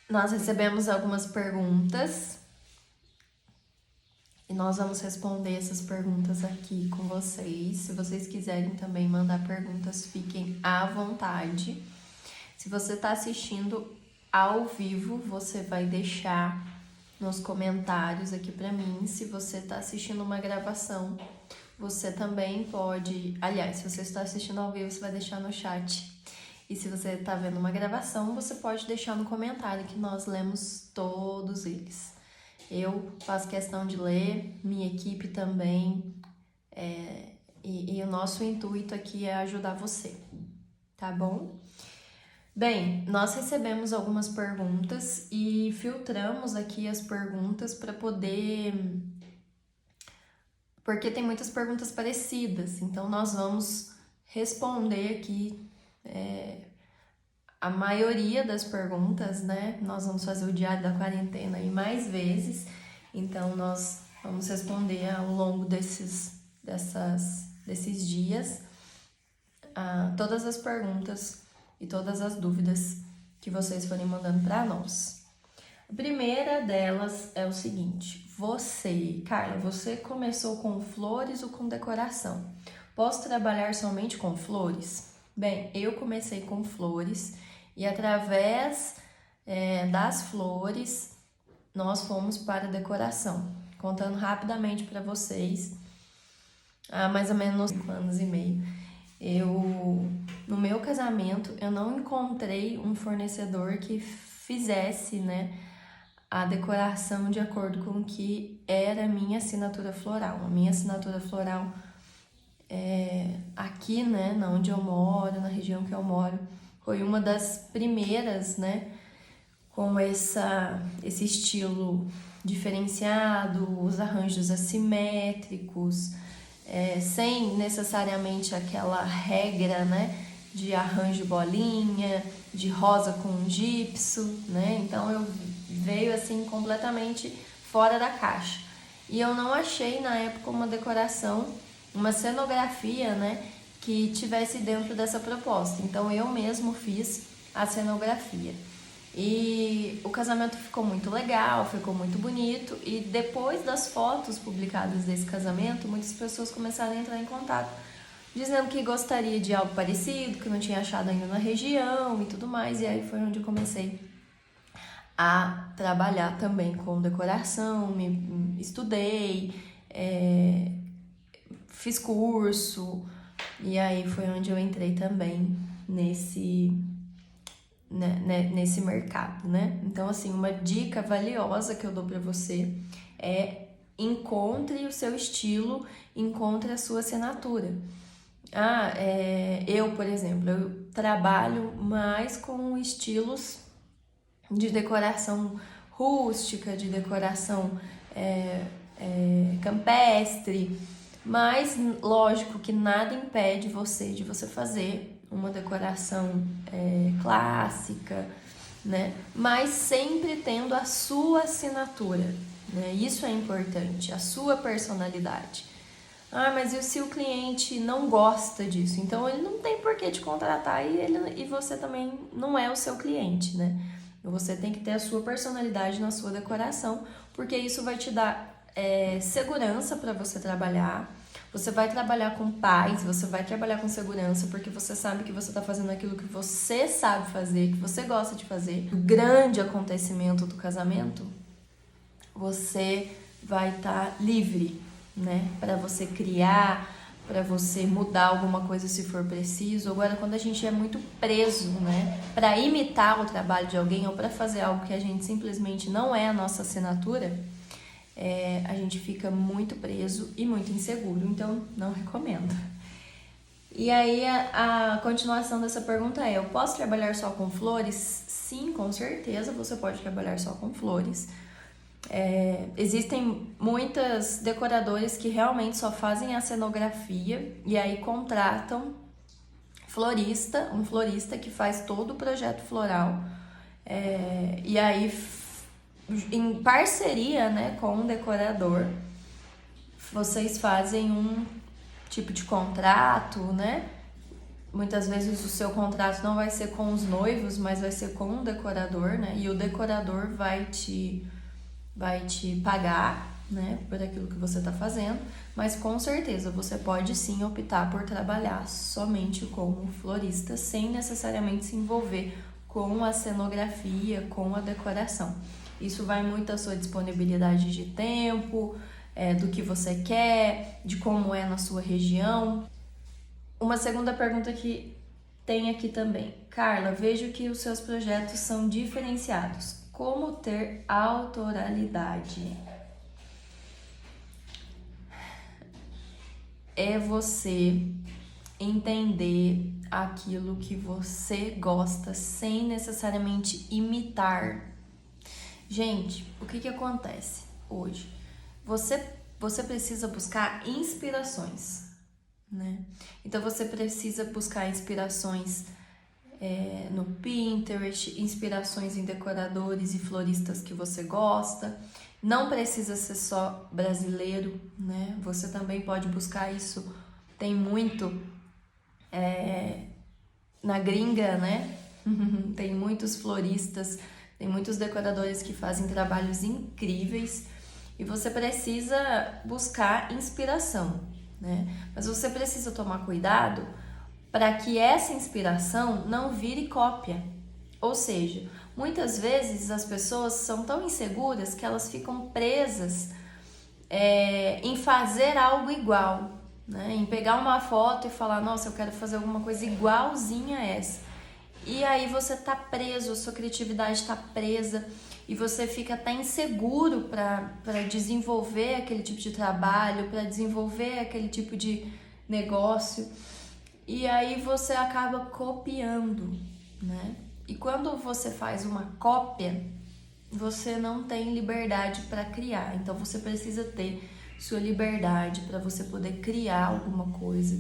Nós recebemos algumas perguntas e nós vamos responder essas perguntas aqui com vocês. Se vocês quiserem também mandar perguntas, fiquem à vontade. Se você está assistindo ao vivo, você vai deixar nos comentários aqui para mim. Se você está assistindo uma gravação, você também pode... Aliás, se você está assistindo ao vivo, você vai deixar no chat. E se você está vendo uma gravação, você pode deixar no comentário que nós lemos todos eles. Eu faço questão de ler, minha equipe também, e o nosso intuito aqui é ajudar você, tá bom? Bem, nós recebemos algumas perguntas e filtramos aqui as perguntas para poder... Porque tem muitas perguntas parecidas, então nós vamos responder aqui a maioria das perguntas, né? Nós vamos fazer o diário da quarentena aí mais vezes, então nós vamos responder ao longo desses dias todas as perguntas e todas as dúvidas que vocês forem mandando para nós. A primeira delas é o seguinte: Carla, você começou com flores ou com decoração? Posso trabalhar somente com flores? Bem, eu comecei com flores e através das flores nós fomos para a decoração. Contando rapidamente para vocês, há mais ou menos 5 anos e meio, no meu casamento, eu não encontrei um fornecedor que fizesse, né, a decoração de acordo com o que era a minha assinatura floral. A minha assinatura floral aqui, né, onde eu moro, na região que eu moro, foi uma das primeiras, né, com esse estilo diferenciado, os arranjos assimétricos, sem necessariamente aquela regra, né, de arranjo bolinha, de rosa com gipso, né? Então eu veio assim completamente fora da caixa. E eu não achei na época uma decoração, uma cenografia, né, que tivesse dentro dessa proposta. Então eu mesmo fiz a cenografia. E o casamento ficou muito legal, ficou muito bonito. E depois das fotos publicadas desse casamento, muitas pessoas começaram a entrar em contato, dizendo que gostaria de algo parecido, que não tinha achado ainda na região e tudo mais. E aí foi onde eu comecei a trabalhar também com decoração, estudei, fiz curso, e aí foi onde eu entrei também nesse mercado, né? Então, assim, uma dica valiosa que eu dou para você é: encontre o seu estilo, encontre a sua assinatura. Eu, por exemplo, eu trabalho mais com estilos de decoração rústica, de decoração campestre, mas lógico que nada impede de você fazer uma decoração clássica, né? Mas sempre tendo a sua assinatura, né? Isso é importante, a sua personalidade. Mas e se o cliente não gosta disso? Então ele não tem por que te contratar e você também não é o seu cliente, né? Você tem que ter a sua personalidade na sua decoração, porque isso vai te dar segurança para você trabalhar. Você vai trabalhar com paz, você vai trabalhar com segurança, porque você sabe que você está fazendo aquilo que você sabe fazer, que você gosta de fazer. O grande acontecimento do casamento, você vai estar livre, né? Para você criar, para você mudar alguma coisa se for preciso. Agora, quando a gente é muito preso, né, para imitar o trabalho de alguém ou para fazer algo que a gente simplesmente não é a nossa assinatura, a gente fica muito preso e muito inseguro, então não recomendo. E aí a continuação dessa pergunta é: eu posso trabalhar só com flores? Sim, com certeza você pode trabalhar só com flores. Existem muitas decoradores que realmente só fazem a cenografia e aí contratam um florista que faz todo o projeto floral, e aí em parceria, né, com um decorador, vocês fazem um tipo de contrato, né? muitas vezes o seu contrato não vai ser com os noivos, mas vai ser com um decorador, né? E o decorador vai te pagar, né, por aquilo que você está fazendo, mas com certeza você pode sim optar por trabalhar somente como florista, sem necessariamente se envolver com a cenografia, com a decoração. Isso vai muito da sua disponibilidade de tempo, do que você quer, de como é na sua região. Uma segunda pergunta que tem aqui também. Carla, vejo que os seus projetos são diferenciados. Como ter autoralidade? É você entender aquilo que você gosta sem necessariamente imitar. Gente, o que acontece hoje? Você precisa buscar inspirações, né? Então você precisa buscar inspirações no Pinterest, inspirações em decoradores e floristas que você gosta. Não precisa ser só brasileiro, né? Você também pode buscar isso. Tem muito na gringa, né? Tem muitos floristas, tem muitos decoradores que fazem trabalhos incríveis e você precisa buscar inspiração, né? Mas você precisa tomar cuidado para que essa inspiração não vire cópia. Ou seja, muitas vezes as pessoas são tão inseguras que elas ficam presas em fazer algo igual, né? Em pegar uma foto e falar, nossa, eu quero fazer alguma coisa igualzinha a essa. E aí você tá preso, a sua criatividade tá presa e você fica até inseguro para desenvolver aquele tipo de trabalho, para desenvolver aquele tipo de negócio. E aí você acaba copiando, né? E quando você faz uma cópia, você não tem liberdade para criar. Então você precisa ter sua liberdade para você poder criar alguma coisa,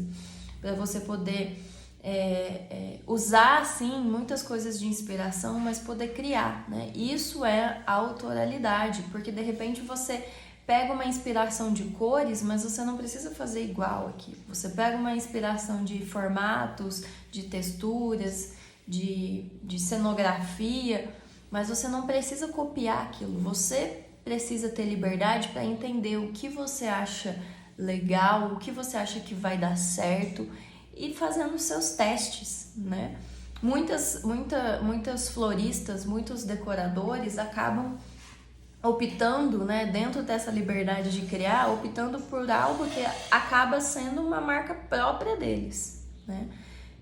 para você poder usar sim muitas coisas de inspiração, mas poder criar, né? Isso é autoralidade, porque de repente você pega uma inspiração de cores, mas você não precisa fazer igual aqui. Você pega uma inspiração de formatos, de texturas, de cenografia, mas você não precisa copiar aquilo. Você precisa ter liberdade para entender o que você acha legal, o que você acha que vai dar certo e fazendo seus testes, né? Muitas floristas, muitos decoradores acabam optando, né, dentro dessa liberdade de criar, optando por algo que acaba sendo uma marca própria deles, né?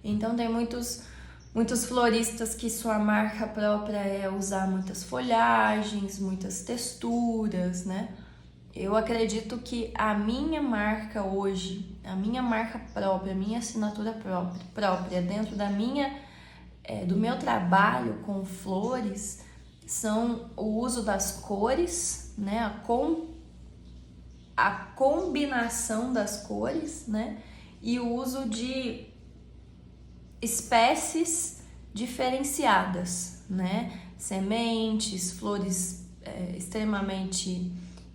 Então tem muitos floristas que sua marca própria é usar muitas folhagens, muitas texturas, né? Eu acredito que a minha marca hoje, a minha marca própria, a minha assinatura própria dentro do meu trabalho com flores são o uso das cores, né? A combinação das cores, né? E o uso de espécies diferenciadas, né? Sementes, flores extremamente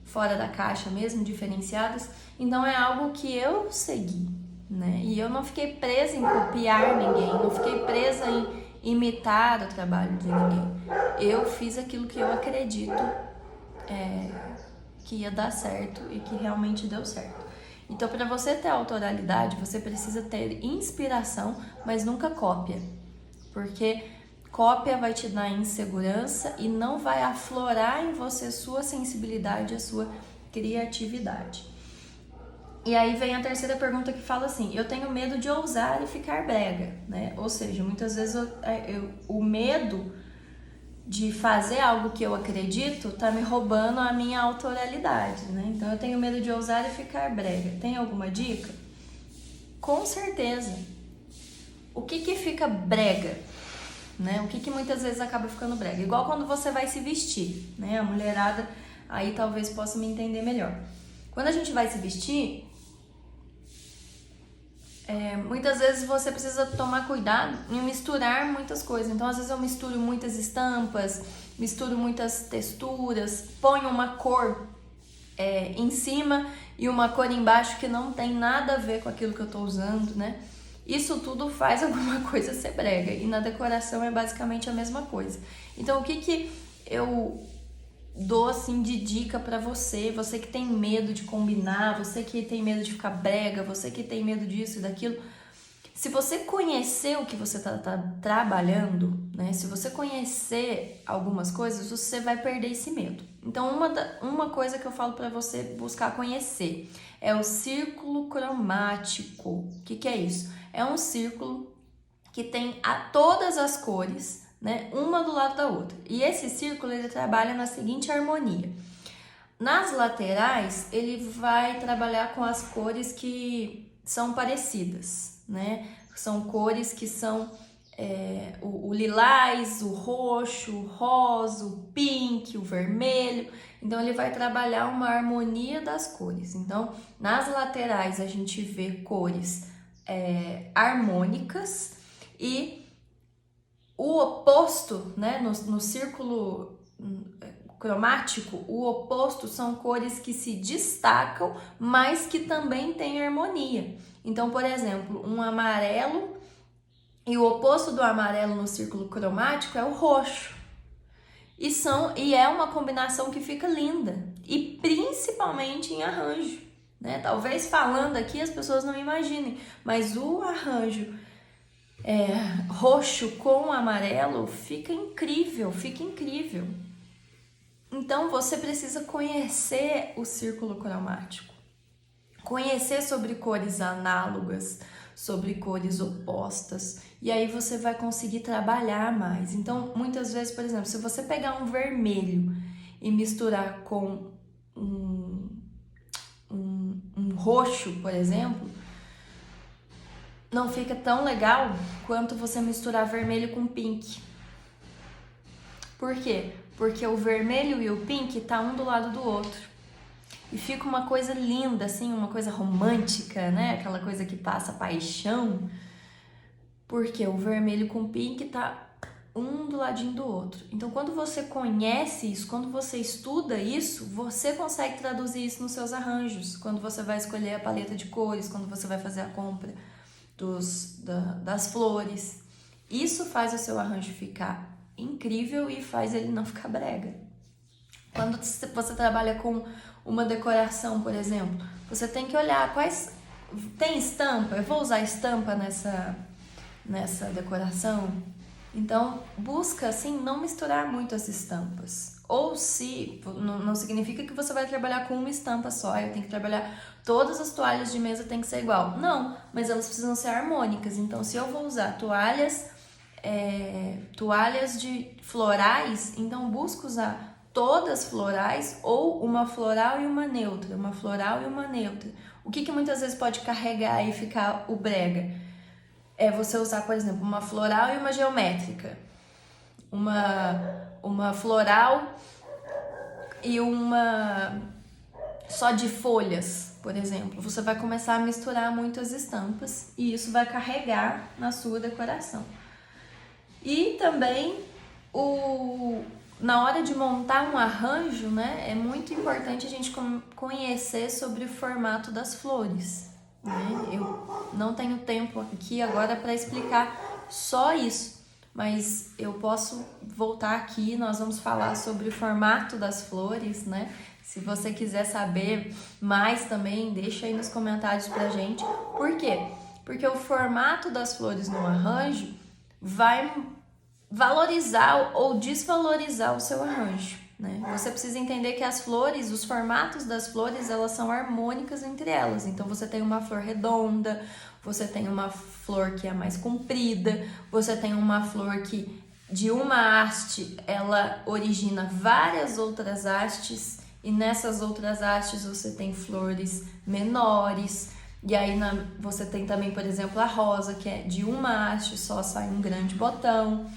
fora da caixa mesmo, diferenciadas. Então é algo que eu segui, né? E eu não fiquei presa em copiar ninguém, não fiquei presa em imitar o trabalho de ninguém. Eu fiz aquilo que eu acredito que ia dar certo e que realmente deu certo. Então, para você ter autoralidade, você precisa ter inspiração, mas nunca cópia. Porque cópia vai te dar insegurança e não vai aflorar em você a sua sensibilidade, a sua criatividade. E aí vem a terceira pergunta que fala assim, eu tenho medo de ousar e ficar brega, né? Ou seja, muitas vezes o medo de fazer algo que eu acredito tá me roubando a minha autoralidade, né? Então eu tenho medo de ousar e ficar brega. Tem alguma dica? Com certeza. O que fica brega? Né? O que muitas vezes acaba ficando brega? Igual quando você vai se vestir, né? A mulherada aí talvez possa me entender melhor. Quando a gente vai se vestir, muitas vezes você precisa tomar cuidado em misturar muitas coisas. Então, às vezes eu misturo muitas estampas, misturo muitas texturas, ponho uma cor em cima e uma cor embaixo que não tem nada a ver com aquilo que eu tô usando, né? isso tudo faz alguma coisa ser brega. E na decoração é basicamente a mesma coisa. Então, o que eu dou assim de dica pra você que tem medo de combinar, você que tem medo de ficar brega, você que tem medo disso e daquilo, se você conhecer o que você tá trabalhando, né? Se você conhecer algumas coisas, você vai perder esse medo. Então, uma coisa que eu falo pra você buscar conhecer é o círculo cromático. O que é isso? É um círculo que tem todas as cores, né, uma do lado da outra. E esse círculo ele trabalha na seguinte harmonia. Nas laterais, ele vai trabalhar com as cores que são parecidas, né? São cores que são o lilás, o roxo, o rosa, o pink, o vermelho. Então, ele vai trabalhar uma harmonia das cores. Então, nas laterais, a gente vê cores harmônicas e o oposto, né, no círculo cromático, o oposto são cores que se destacam, mas que também têm harmonia. Então, por exemplo, um amarelo e o oposto do amarelo no círculo cromático é o roxo. E é uma combinação que fica linda, e principalmente em arranjo, né? Talvez falando aqui as pessoas não imaginem, mas o arranjo roxo com amarelo fica incrível, fica incrível. Então você precisa conhecer o círculo cromático, conhecer sobre cores análogas, sobre cores opostas, e aí você vai conseguir trabalhar mais. Então, muitas vezes, por exemplo, se você pegar um vermelho e misturar com um roxo, por exemplo, não fica tão legal quanto você misturar vermelho com pink. Por quê? Porque o vermelho e o pink tá um do lado do outro. E fica uma coisa linda, assim, uma coisa romântica, né? Aquela coisa que passa paixão. Porque o vermelho com o pink tá um do ladinho do outro. Então, quando você conhece isso, quando você estuda isso, você consegue traduzir isso nos seus arranjos. Quando você vai escolher a paleta de cores, quando você vai fazer a compra das flores. Isso faz o seu arranjo ficar incrível e faz ele não ficar brega. Quando você trabalha com uma decoração, por exemplo, você tem que olhar quais... Tem estampa? Eu vou usar estampa nessa decoração? Então, busca, assim, não misturar muito as estampas. Ou se... Não significa que você vai trabalhar com uma estampa só. Eu tenho que trabalhar... Todas as toalhas de mesa tem que ser igual. Não, mas elas precisam ser harmônicas. Então, se eu vou usar toalhas de florais, então busca usar todas florais ou uma floral e uma neutra, uma floral e uma neutra. O que muitas vezes pode carregar e ficar o brega? É você usar, por exemplo, uma floral e uma geométrica, uma floral e uma só de folhas, por exemplo. Você vai começar a misturar muitas estampas e isso vai carregar na sua decoração. E também na hora de montar um arranjo, né, é muito importante a gente conhecer sobre o formato das flores, né? Eu não tenho tempo aqui agora para explicar só isso, mas eu posso voltar aqui, nós vamos falar sobre o formato das flores, né? Se você quiser saber mais também, deixa aí nos comentários pra gente. Por quê? Porque o formato das flores no arranjo vai valorizar ou desvalorizar o seu arranjo, né? Você precisa entender que as flores, os formatos das flores, elas são harmônicas entre elas. Então, você tem uma flor redonda, você tem uma flor que é mais comprida, você tem uma flor que de uma haste, ela origina várias outras hastes, e nessas outras hastes você tem flores menores. E aí você tem também, por exemplo, a rosa, que é de uma haste só sai um grande botão.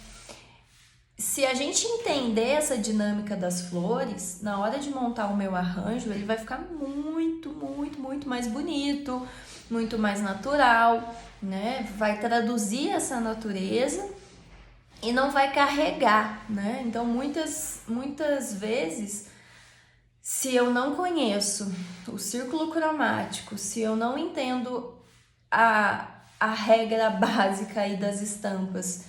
Se a gente entender essa dinâmica das flores, na hora de montar o meu arranjo, ele vai ficar muito, muito, muito mais bonito, muito mais natural, né? Vai traduzir essa natureza e não vai carregar, né? Então, muitas vezes, se eu não conheço o círculo cromático, se eu não entendo a a regra básica aí das estampas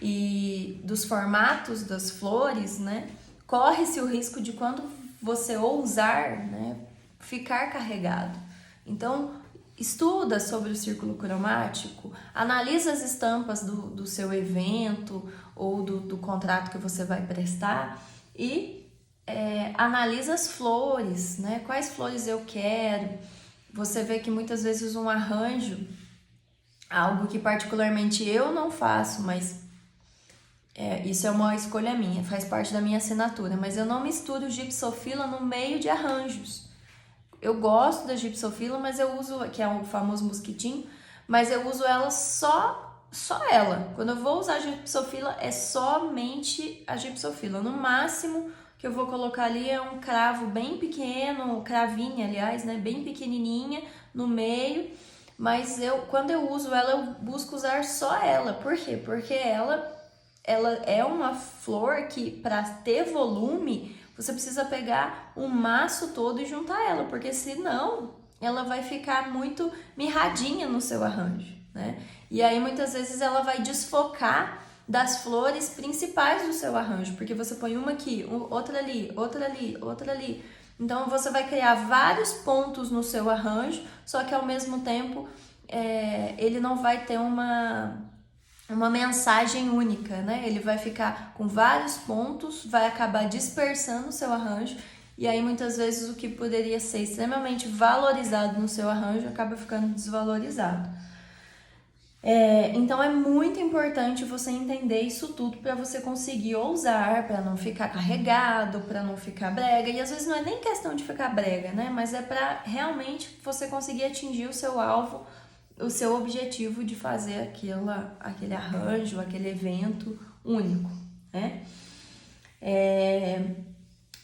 e dos formatos das flores, né, corre-se o risco de quando você ousar, né, ficar carregado. Então, estuda sobre o círculo cromático, analisa as estampas do seu evento ou do contrato que você vai prestar e analisa as flores, né? Quais flores eu quero. Você vê que muitas vezes um arranjo, algo que particularmente eu não faço, mas isso é uma escolha minha, faz parte da minha assinatura, mas eu não misturo gipsofila no meio de arranjos. Eu gosto da gipsofila, mas eu uso, que é o famoso mosquitinho, mas eu uso ela só ela. Quando eu vou usar a gipsofila, é somente a gipsofila. No máximo que eu vou colocar ali é um cravo bem pequeno, cravinha, aliás, né, bem pequenininha no meio, mas quando eu uso ela, eu busco usar só ela. Por quê? Porque ela é uma flor que, para ter volume, você precisa pegar o maço todo e juntar ela, porque senão ela vai ficar muito mirradinha no seu arranjo, né? E aí muitas vezes ela vai desfocar das flores principais do seu arranjo, porque você põe uma aqui, outra ali, outra ali, outra ali. Então você vai criar vários pontos no seu arranjo, só que ao mesmo tempo ele não vai ter uma mensagem única, né? Ele vai ficar com vários pontos, vai acabar dispersando o seu arranjo, e aí muitas vezes o que poderia ser extremamente valorizado no seu arranjo acaba ficando desvalorizado. Então é muito importante você entender isso tudo para você conseguir ousar, para não ficar carregado, para não ficar brega, e às vezes não é nem questão de ficar brega, né? Mas é para realmente você conseguir atingir o seu alvo, o seu objetivo de fazer aquele arranjo, aquele evento único, né?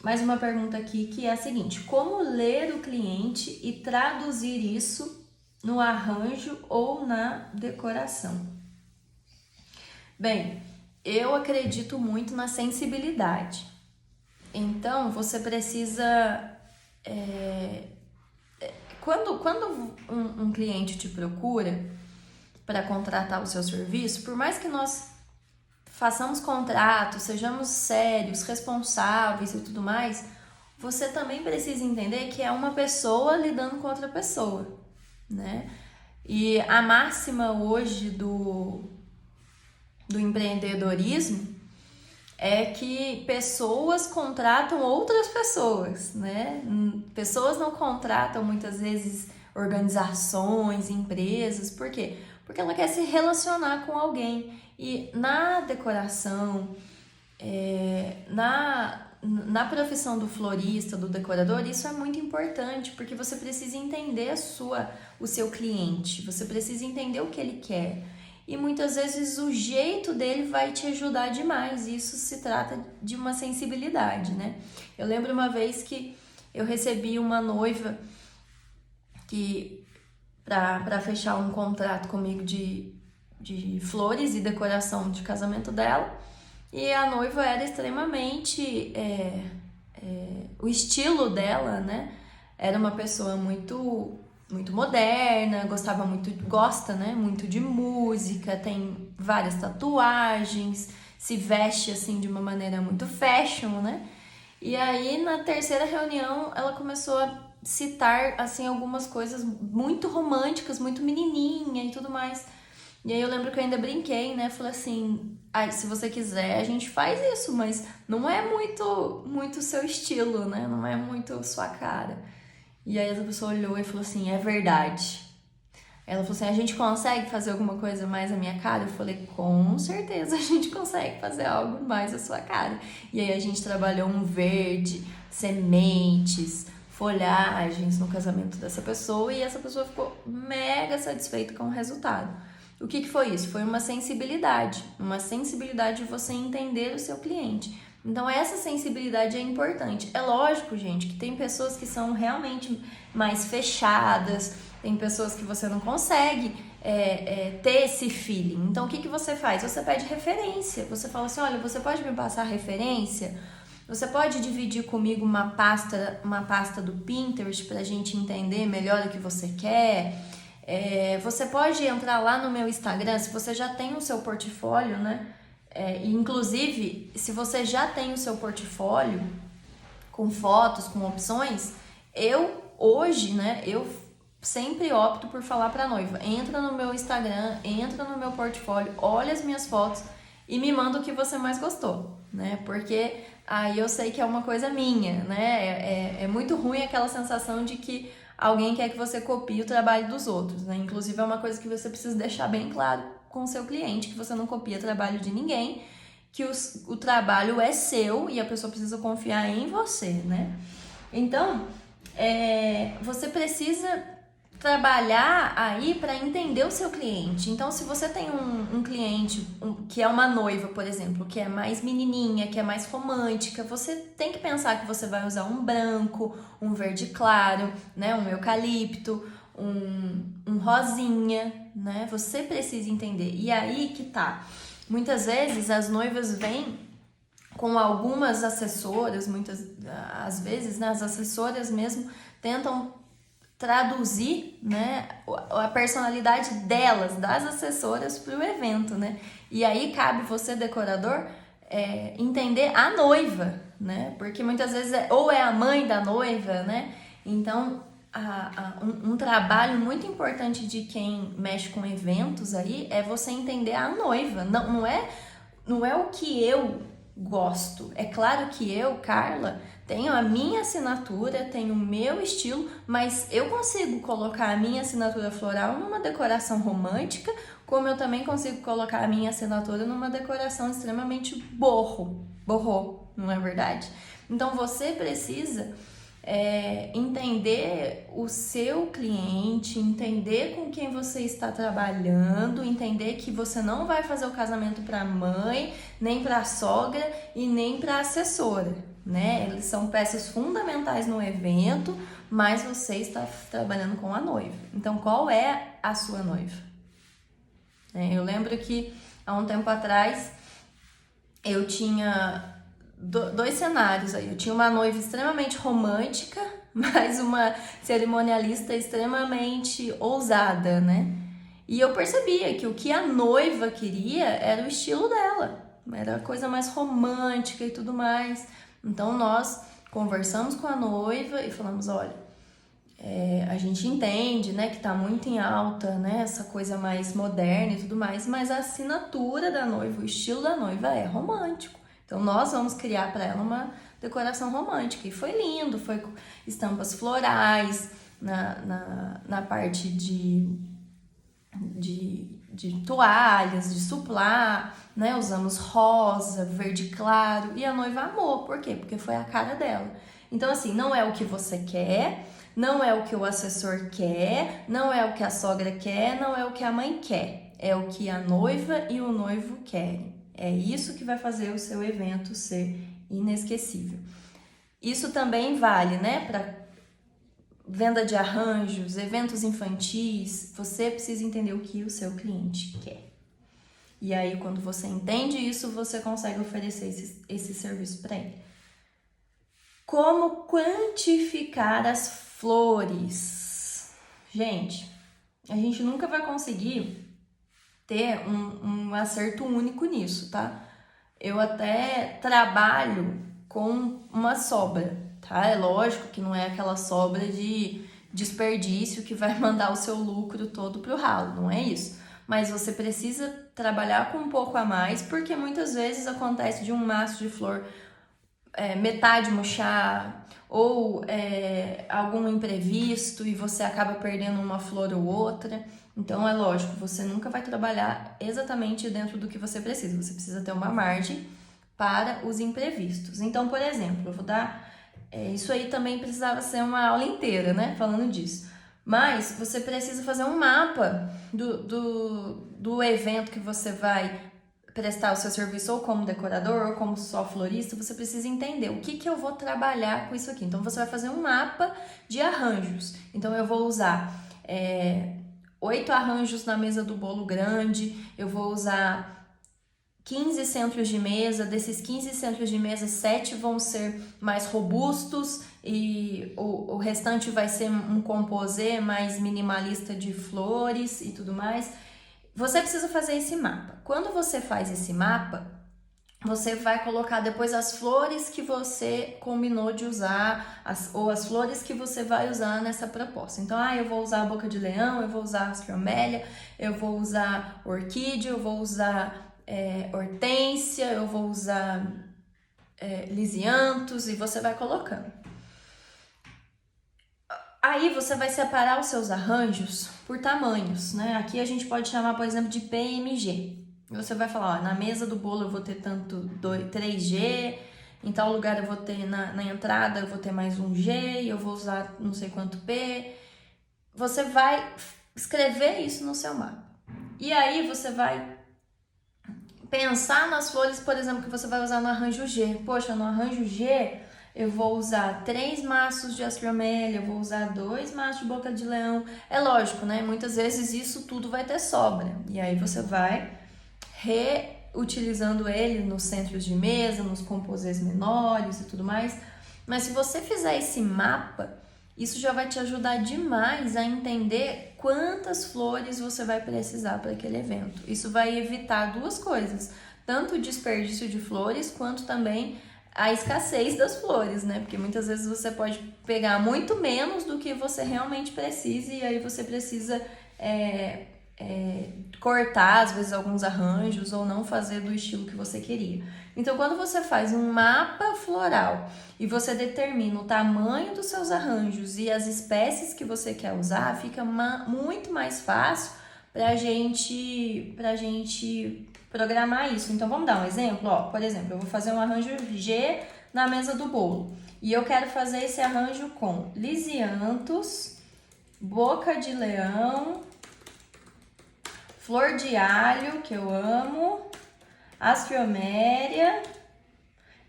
Mais uma pergunta aqui que é a seguinte: como ler o cliente e traduzir isso no arranjo ou na decoração? Bem, eu acredito muito na sensibilidade. Então, você precisa... Quando um cliente te procura para contratar o seu serviço, por mais que nós façamos contrato, sejamos sérios, responsáveis e tudo mais, você também precisa entender que é uma pessoa lidando com outra pessoa, né? E a máxima hoje do empreendedorismo é que pessoas contratam outras pessoas, né? Pessoas não contratam muitas vezes organizações, empresas. Por quê? Porque ela quer se relacionar com alguém. E na decoração, na profissão do florista, do decorador, isso é muito importante, porque você precisa entender o seu cliente, você precisa entender o que ele quer. E muitas vezes o jeito dele vai te ajudar demais. Isso se trata de uma sensibilidade, né? Eu lembro uma vez que eu recebi uma noiva que para fechar um contrato comigo de flores e decoração de casamento dela, e a noiva era extremamente o estilo dela, né? Era uma pessoa muito moderna, gosta, né, muito de música, tem várias tatuagens, se veste assim de uma maneira muito fashion, né? E aí na terceira reunião ela começou a citar assim algumas coisas muito românticas, muito menininha e tudo mais. E aí eu lembro que eu ainda brinquei, né? Falei assim: se você quiser, a gente faz isso, mas não é muito seu estilo, né? Não é muito sua cara. E aí essa pessoa olhou e falou assim: é verdade. Ela falou assim: a gente consegue fazer alguma coisa mais à minha cara? Eu falei: com certeza a gente consegue fazer algo mais à sua cara. E aí a gente trabalhou um verde, sementes, folhagens no casamento dessa pessoa, e essa pessoa ficou mega satisfeita com o resultado. O que foi isso? Foi uma sensibilidade de você entender o seu cliente. Então essa sensibilidade é importante. É lógico, gente, que tem pessoas que são realmente mais fechadas, tem pessoas que você não consegue ter esse feeling. Então o que você faz? Você pede referência. Você fala assim: olha, você pode me passar referência? Você pode dividir comigo uma pasta do Pinterest para a gente entender melhor o que você quer? Você pode entrar lá no meu Instagram, se você já tem o seu portfólio, né? Inclusive, se você já tem o seu portfólio com fotos, com opções, hoje, né, eu sempre opto por falar pra noiva, entra no meu Instagram, entra no meu portfólio, olha as minhas fotos e me manda o que você mais gostou, né? Porque aí eu sei que é uma coisa minha, né? É muito ruim aquela sensação de que alguém quer que você copie o trabalho dos outros, né? Inclusive é uma coisa que você precisa deixar bem claro com o seu cliente, que você não copia trabalho de ninguém, que o trabalho é seu e a pessoa precisa confiar em você, né? Então, você precisa trabalhar aí para entender o seu cliente. Então, se você tem um cliente que é uma noiva, por exemplo, que é mais menininha, que é mais romântica, você tem que pensar que você vai usar um branco, um verde claro, né, um eucalipto, um rosinha, né? Você precisa entender. E aí que tá. Muitas vezes as noivas vêm com algumas assessoras, muitas às vezes, né, as assessoras mesmo tentam traduzir, né, a personalidade delas, das assessoras, para o evento, né? E aí cabe você, decorador, entender a noiva, né? Porque muitas vezes ou é a mãe da noiva, né? Então, um trabalho muito importante de quem mexe com eventos aí é você entender a noiva. Não é o que eu gosto. É claro que eu, Carla, tenho a minha assinatura, tenho o meu estilo, mas eu consigo colocar a minha assinatura floral numa decoração romântica, como eu também consigo colocar a minha assinatura numa decoração extremamente borrô, não é verdade? Então você precisa entender o seu cliente, entender com quem você está trabalhando, entender que você não vai fazer o casamento para a mãe, nem para a sogra e nem para a assessora, né? Eles são peças fundamentais no evento, mas você está trabalhando com a noiva. Então, qual é a sua noiva? Eu lembro que há um tempo atrás eu tinha dois cenários aí. Eu tinha uma noiva extremamente romântica, mas uma cerimonialista extremamente ousada, né? E eu percebia que o que a noiva queria era o estilo dela, era a coisa mais romântica e tudo mais. Então nós conversamos com a noiva e falamos, olha, a gente entende, né, que tá muito em alta, né, essa coisa mais moderna e tudo mais, mas a assinatura da noiva, o estilo da noiva é romântico. Então nós vamos criar para ela uma decoração romântica. E foi lindo, foi com estampas florais na parte de toalhas, de suplá, né? Usamos rosa, verde claro, e a noiva amou. Por quê? Porque foi a cara dela. Então, assim, não é o que você quer, não é o que o assessor quer, não é o que a sogra quer, não é o que a mãe quer. É o que a noiva e o noivo querem. É isso que vai fazer o seu evento ser inesquecível. Isso também vale, né, para venda de arranjos, eventos infantis. Você precisa entender o que o seu cliente quer. E aí, quando você entende isso, você consegue oferecer esse serviço para ele. Como quantificar as flores? Gente, a gente nunca vai conseguir ter um acerto único nisso, tá? Eu até trabalho com uma sobra, tá? É lógico que não é aquela sobra de desperdício que vai mandar o seu lucro todo pro ralo, não é isso. Mas você precisa trabalhar com um pouco a mais, porque muitas vezes acontece de um maço de flor metade murchar ou algum imprevisto e você acaba perdendo uma flor ou outra. Então é lógico, você nunca vai trabalhar exatamente dentro do que você precisa. Você precisa ter uma margem para os imprevistos. Então, por exemplo, eu vou dar... isso aí também precisava ser uma aula inteira, né? Falando disso. Mas você precisa fazer um mapa do evento que você vai prestar o seu serviço ou como decorador ou como só florista. Você precisa entender o que eu vou trabalhar com isso aqui. Então, você vai fazer um mapa de arranjos. Então, eu vou usar 8 arranjos na mesa do bolo grande, eu vou usar 15 centros de mesa, desses 15 centros de mesa, 7 vão ser mais robustos e o restante vai ser um composê mais minimalista de flores e tudo mais. Você precisa fazer esse mapa. Quando você faz esse mapa, você vai colocar depois as flores que você combinou de usar, ou as flores que você vai usar nessa proposta. Então, eu vou usar a boca de leão, eu vou usar astromélia, eu vou usar orquídea, eu vou usar hortênsia, eu vou usar lisianthus, e você vai colocando. Aí você vai separar os seus arranjos por tamanhos, né? Aqui a gente pode chamar, por exemplo, de PMG. Você vai falar, na mesa do bolo eu vou ter tanto 3G, em tal lugar eu vou ter, na entrada eu vou ter mais 1G, e eu vou usar não sei quanto P. Você vai escrever isso no seu mapa. E aí você vai pensar nas flores, por exemplo, que você vai usar no arranjo G. Poxa, no arranjo G eu vou usar 3 maços de astromélia, eu vou usar 2 maços de boca de leão. É lógico, né? Muitas vezes isso tudo vai ter sobra. E aí você vai reutilizando ele nos centros de mesa, nos composês menores e tudo mais. Mas se você fizer esse mapa, isso já vai te ajudar demais a entender quantas flores você vai precisar para aquele evento. Isso vai evitar 2 coisas, tanto o desperdício de flores, quanto também a escassez das flores, né? Porque muitas vezes você pode pegar muito menos do que você realmente precisa, e aí você precisa cortar, às vezes, alguns arranjos, ou não fazer do estilo que você queria. Então, quando você faz um mapa floral e você determina o tamanho dos seus arranjos e as espécies que você quer usar, fica muito mais fácil pra gente programar isso. Então, vamos dar um exemplo? Por exemplo, eu vou fazer um arranjo G na mesa do bolo. E eu quero fazer esse arranjo com lisianthus, boca de leão, flor de alho, que eu amo, astroméria.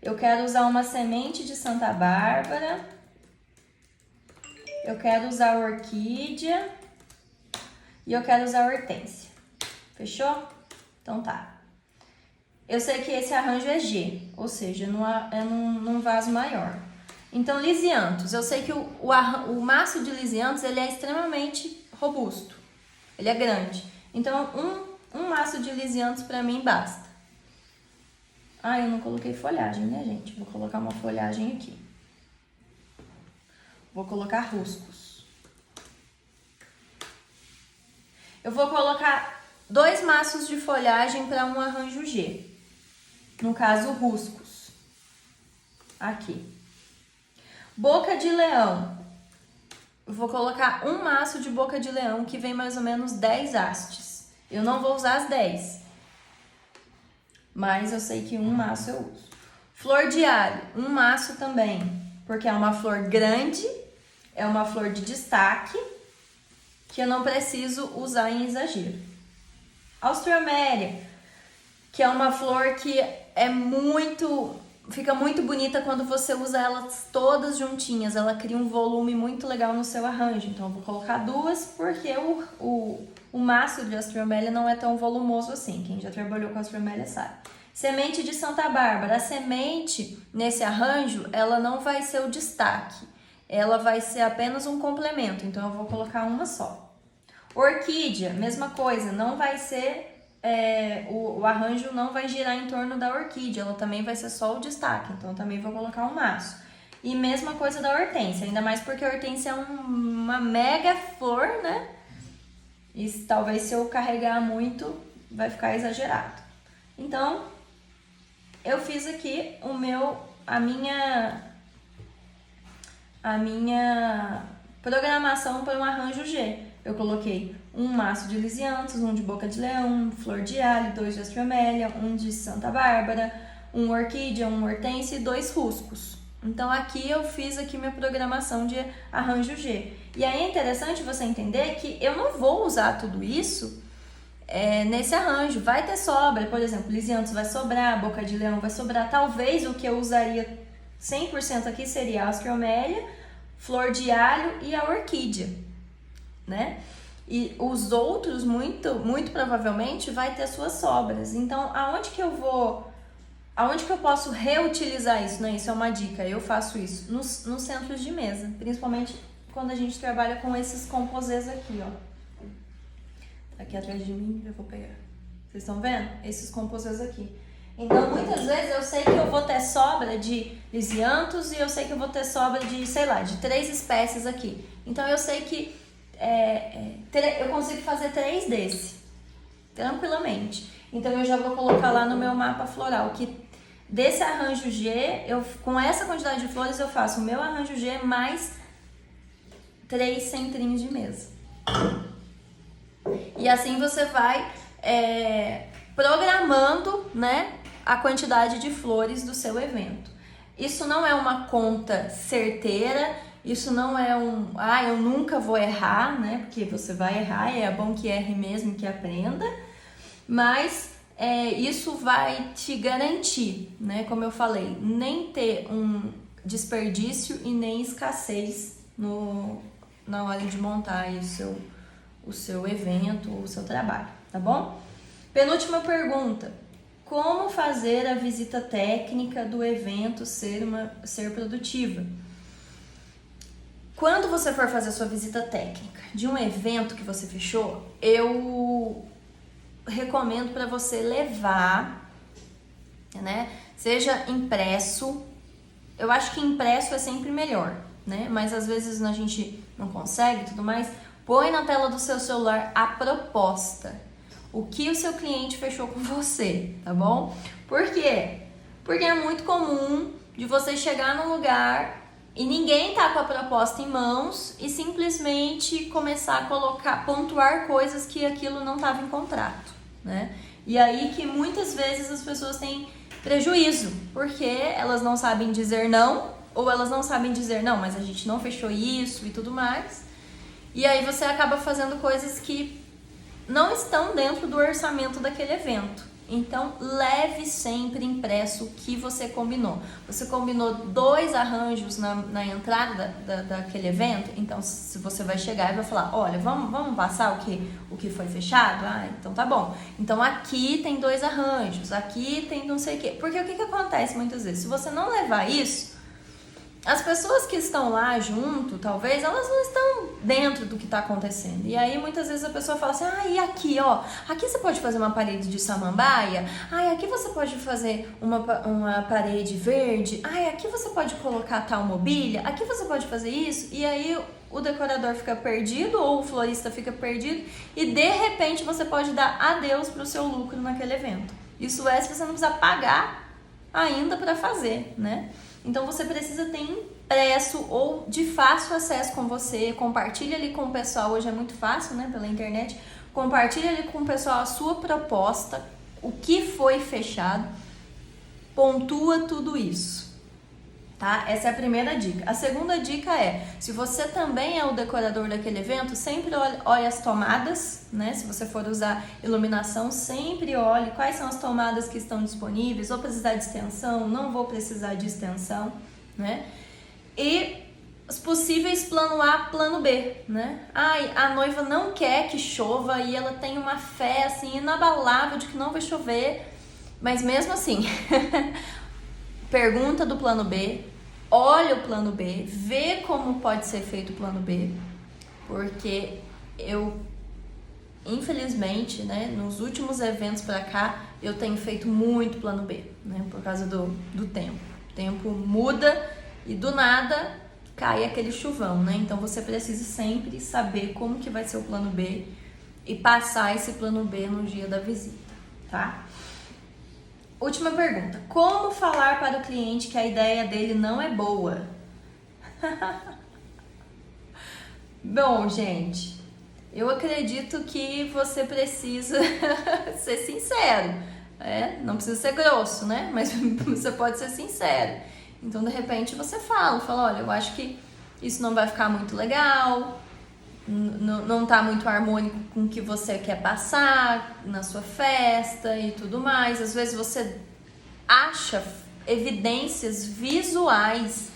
Eu quero usar uma semente de Santa Bárbara. Eu quero usar orquídea. E eu quero usar hortênsia. Fechou? Então tá. Eu sei que esse arranjo é G, ou seja, é num vaso maior. Então, lisianthus. Eu sei que o maço de lisianthus, ele é extremamente robusto. Ele é grande. Então, um maço de lisianthus para mim basta. Eu não coloquei folhagem, né, gente? Vou colocar uma folhagem aqui. Vou colocar ruscos. Eu vou colocar 2 maços de folhagem para um arranjo G. No caso, ruscos. Aqui. Boca de leão. Eu vou colocar um maço de boca de leão, que vem mais ou menos 10 hastes. Eu não vou usar as 10. Mas eu sei que um maço eu uso. Flor de alho, um maço também. Porque é uma flor grande, é uma flor de destaque, que eu não preciso usar em exagero. Astromélia, que é uma flor que fica muito bonita quando você usa elas todas juntinhas. Ela cria um volume muito legal no seu arranjo. Então eu vou colocar 2, porque o maço de astromélia não é tão volumoso assim. Quem já trabalhou com astromélia sabe. Semente de Santa Bárbara. A semente, nesse arranjo, ela não vai ser o destaque. Ela vai ser apenas um complemento. Então eu vou colocar uma só. Orquídea, mesma coisa. Não vai ser... o arranjo não vai girar em torno da orquídea, ela também vai ser só o destaque, então eu também vou colocar um maço. E mesma coisa da hortênsia, ainda mais porque a hortênsia é uma mega flor, né? E talvez se eu carregar muito, vai ficar exagerado. Então, eu fiz aqui a minha programação para um arranjo G. Eu coloquei um maço de lisianthus, um de boca de leão, um flor de alho, 2 de astromélia, um de Santa Bárbara, um orquídea, um hortênsia e 2 ruscos. Então aqui eu fiz minha programação de arranjo G. E aí é interessante você entender que eu não vou usar tudo isso nesse arranjo. Vai ter sobra, por exemplo, lisianthus vai sobrar, boca de leão vai sobrar. Talvez o que eu usaria 100% aqui seria a astromélia, flor de alho e a orquídea, né? E os outros, muito provavelmente, vai ter suas sobras. Então, aonde que eu posso reutilizar isso? Né? Isso é uma dica, eu faço isso nos centros de mesa, principalmente quando a gente trabalha com esses composês aqui, ó. Aqui atrás de mim, eu vou pegar. Vocês estão vendo? Esses composês aqui. Então, muitas vezes eu sei que eu vou ter sobra de lisianthus e eu sei que eu vou ter sobra de, sei lá, de 3 espécies aqui. Então, eu sei que eu consigo fazer 3 desse, tranquilamente. Então, eu já vou colocar lá no meu mapa floral que desse arranjo G, com essa quantidade de flores, eu faço o meu arranjo G mais 3 centrinhos de mesa. E assim você vai programando, né, a quantidade de flores do seu evento. Isso não é uma conta certeira, isso não é eu nunca vou errar, né, porque você vai errar, é bom que erre mesmo, que aprenda, mas isso vai te garantir, né, como eu falei, nem ter um desperdício e nem escassez na hora de montar aí o seu evento, o seu trabalho, tá bom? Penúltima pergunta: como fazer a visita técnica do evento ser produtiva? Quando você for fazer a sua visita técnica de um evento que você fechou, eu recomendo para você levar, né? Seja impresso. Eu acho que impresso é sempre melhor, né? Mas às vezes a gente não consegue e tudo mais. Põe na tela do seu celular a proposta. O que o seu cliente fechou com você, tá bom? Por quê? Porque é muito comum de você chegar num lugar e ninguém tá com a proposta em mãos e simplesmente começar a pontuar coisas que aquilo não estava em contrato, né? E aí que muitas vezes as pessoas têm prejuízo, porque elas não sabem dizer não, ou elas não sabem dizer não, mas a gente não fechou isso e tudo mais. E aí você acaba fazendo coisas que não estão dentro do orçamento daquele evento. Então, leve sempre impresso o que você combinou. Você combinou 2 arranjos na entrada daquele evento, então se você vai chegar e vai falar, olha, vamos passar o que foi fechado? Ah, então tá bom. Então aqui tem 2 arranjos, aqui tem não sei o quê. Porque o que acontece muitas vezes? Se você não levar isso, as pessoas que estão lá junto, talvez, elas não estão dentro do que está acontecendo. E aí, muitas vezes, a pessoa fala assim, e aqui, ó, aqui você pode fazer uma parede de samambaia, aqui você pode fazer uma parede verde, aqui você pode colocar tal mobília, aqui você pode fazer isso. E aí, o decorador fica perdido ou o florista fica perdido e, de repente, você pode dar adeus para o seu lucro naquele evento. Isso se você não precisa pagar ainda para fazer, né? Então, você precisa ter impresso ou de fácil acesso com você, compartilha ali com o pessoal, hoje é muito fácil, né, pela internet, compartilha ali com o pessoal a sua proposta, o que foi fechado, pontua tudo isso, tá? Essa é a primeira dica. A segunda dica é, se você também é o decorador daquele evento, sempre olhe as tomadas, né? Se você for usar iluminação, sempre olhe quais são as tomadas que estão disponíveis, vou precisar de extensão, não vou precisar de extensão, né? E os possíveis plano A, plano B, né? A noiva não quer que chova e ela tem uma fé, assim, inabalável de que não vai chover, mas mesmo assim... Pergunta do plano B, olha o plano B, vê como pode ser feito o plano B, porque eu, infelizmente, né, nos últimos eventos pra cá, eu tenho feito muito plano B, né, por causa do tempo. O tempo muda e do nada cai aquele chuvão, né? Então você precisa sempre saber como que vai ser o plano B e passar esse plano B no dia da visita, tá? Última pergunta. Como falar para o cliente que a ideia dele não é boa? Bom, gente, eu acredito que você precisa ser sincero. Não precisa ser grosso, né? Mas você pode ser sincero. Então, de repente, você fala, olha, eu acho que isso não vai ficar muito legal, não tá muito harmônico com o que você quer passar na sua festa e tudo mais. Às vezes você acha evidências visuais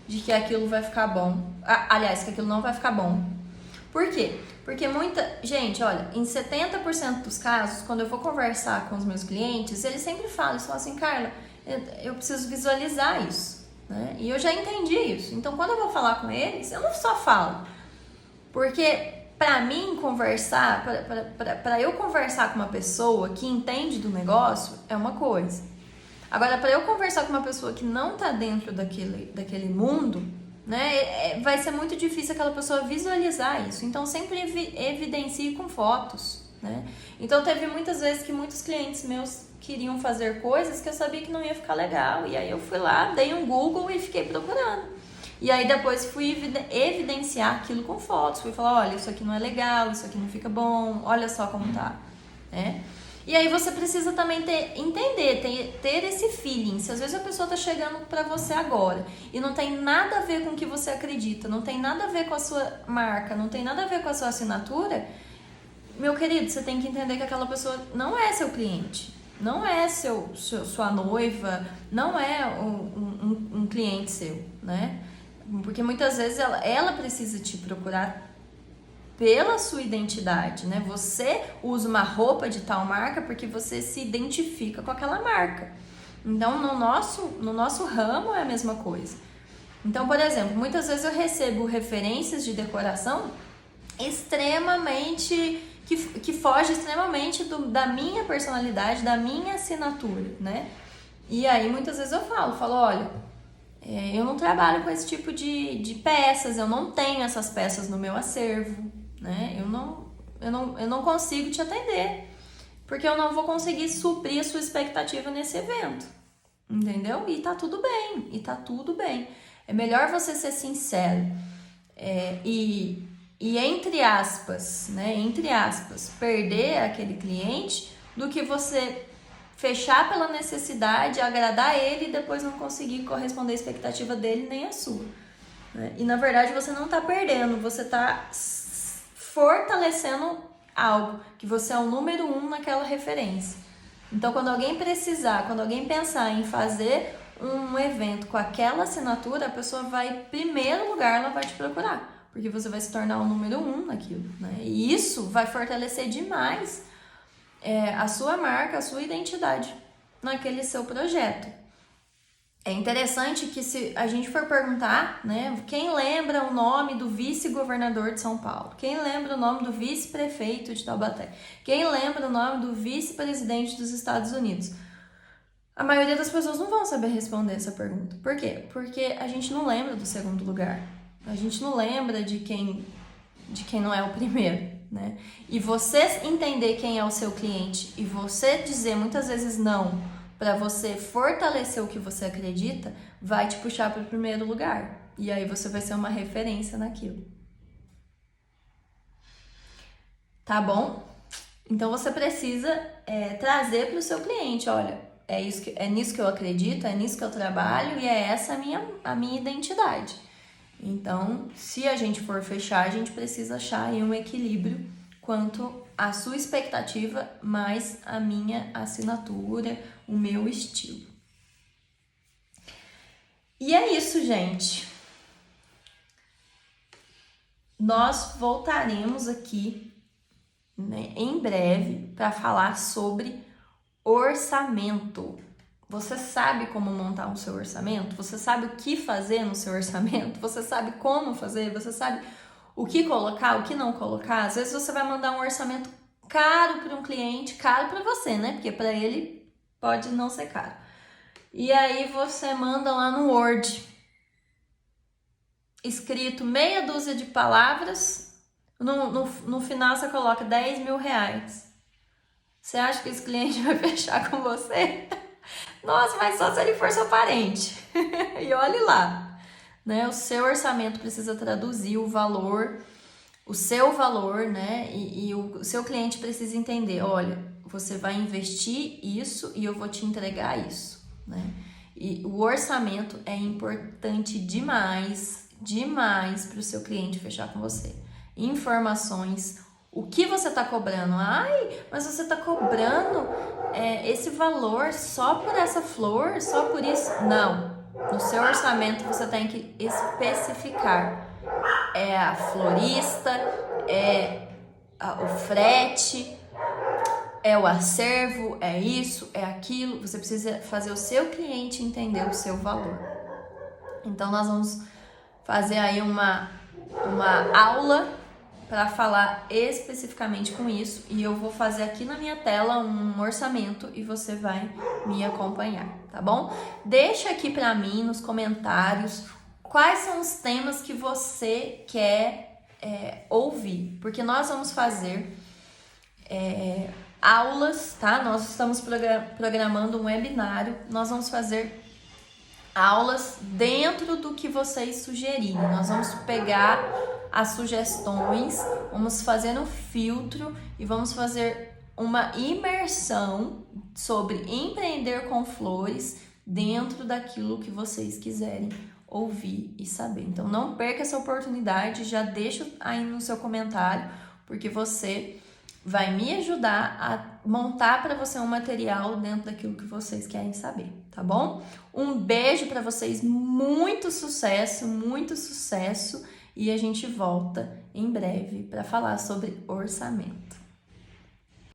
de que aquilo vai ficar bom. Aliás, que aquilo não vai ficar bom. Por quê? Porque gente, olha, em 70% dos casos, quando eu vou conversar com os meus clientes, eles sempre falam assim, Carla, eu preciso visualizar isso, né? E eu já entendi isso. Então, quando eu vou falar com eles, eu não só falo. Porque, para mim, conversar, para eu conversar com uma pessoa que entende do negócio, é uma coisa. Agora, para eu conversar com uma pessoa que não tá dentro daquele mundo, né, vai ser muito difícil aquela pessoa visualizar isso. Então, sempre evidencie com fotos, né? Então, teve muitas vezes que muitos clientes meus queriam fazer coisas que eu sabia que não ia ficar legal. E aí eu fui lá, dei um Google e fiquei procurando. E aí depois fui evidenciar aquilo com fotos. Fui falar, olha, isso aqui não é legal, isso aqui não fica bom, olha só como tá, né? E aí você precisa também ter esse feeling. Se às vezes a pessoa tá chegando pra você agora e não tem nada a ver com o que você acredita, não tem nada a ver com a sua marca, não tem nada a ver com a sua assinatura, meu querido, você tem que entender que aquela pessoa não é seu cliente, não é sua noiva, não é um cliente seu, né? Porque muitas vezes ela precisa te procurar pela sua identidade, né? Você usa uma roupa de tal marca porque você se identifica com aquela marca. Então, no nosso ramo é a mesma coisa. Então, por exemplo, muitas vezes eu recebo referências de decoração extremamente que foge extremamente da minha personalidade, da minha assinatura, né? E aí muitas vezes eu falo, olha, eu não trabalho com esse tipo de peças, eu não tenho essas peças no meu acervo, né? Eu não consigo te atender, porque eu não vou conseguir suprir a sua expectativa nesse evento, entendeu? E tá tudo bem, É melhor você ser sincero e entre aspas, né? Entre aspas, perder aquele cliente do que você fechar pela necessidade, agradar ele e depois não conseguir corresponder à expectativa dele nem a sua, né? E na verdade você não tá perdendo, você tá fortalecendo algo, que você é o número 1 naquela referência. Então, quando alguém pensar em fazer um evento com aquela assinatura, a pessoa vai, em primeiro lugar, ela vai te procurar, porque você vai se tornar o número 1 naquilo, né? E isso vai fortalecer demais a sua marca, a sua identidade naquele seu projeto. É interessante que se a gente for perguntar, né, quem lembra o nome do vice-governador de São Paulo? Quem lembra o nome do vice-prefeito de Taubaté? Quem lembra o nome do vice-presidente dos Estados Unidos? A maioria das pessoas não vão saber responder essa pergunta. Por quê? Porque a gente não lembra do segundo lugar. A gente não lembra de quem não é o primeiro, né? E você entender quem é o seu cliente e você dizer muitas vezes não para você fortalecer o que você acredita, vai te puxar para o primeiro lugar. E aí você vai ser uma referência naquilo. Tá bom? Então você precisa trazer para o seu cliente, olha, é nisso que eu acredito, é nisso que eu trabalho e é essa a minha identidade. Então, se a gente for fechar, a gente precisa achar aí um equilíbrio quanto à sua expectativa mais a minha assinatura, o meu estilo. E é isso, gente. Nós voltaremos aqui, né, em breve para falar sobre orçamento. Você sabe como montar o seu orçamento? Você sabe o que fazer no seu orçamento? Você sabe como fazer? Você sabe o que colocar, o que não colocar? Às vezes você vai mandar um orçamento caro para um cliente, caro para você, né? Porque para ele pode não ser caro. E aí você manda lá no Word, escrito meia dúzia de palavras, no final você coloca 10 mil reais. Você acha que esse cliente vai fechar com você? Nossa, mas só se ele for seu parente. E olhe lá, né? O seu orçamento precisa traduzir o valor, o seu valor, né? E o seu cliente precisa entender, olha, você vai investir isso e eu vou te entregar isso, né? E o orçamento é importante demais para o seu cliente fechar com você. Informações, o que você está cobrando? Ai, mas você está cobrando esse valor só por essa flor, só por isso? Não. No seu orçamento você tem que especificar. É a florista, é o frete, é o acervo, é isso, é aquilo. Você precisa fazer o seu cliente entender o seu valor. Então, nós vamos fazer aí uma aula para falar especificamente com isso, e eu vou fazer aqui na minha tela um orçamento e você vai me acompanhar, tá bom? Deixa aqui para mim nos comentários quais são os temas que você quer ouvir, porque nós vamos fazer aulas, tá? Nós estamos programando um webinário, nós vamos fazer aulas dentro do que vocês sugerirem. Nós vamos pegar as sugestões, vamos fazer um filtro e vamos fazer uma imersão sobre empreender com flores dentro daquilo que vocês quiserem ouvir e saber. Então não perca essa oportunidade, já deixa aí no seu comentário, porque você vai me ajudar a montar para você um material dentro daquilo que vocês querem saber, tá bom? Um beijo para vocês, muito sucesso, e a gente volta em breve para falar sobre orçamento.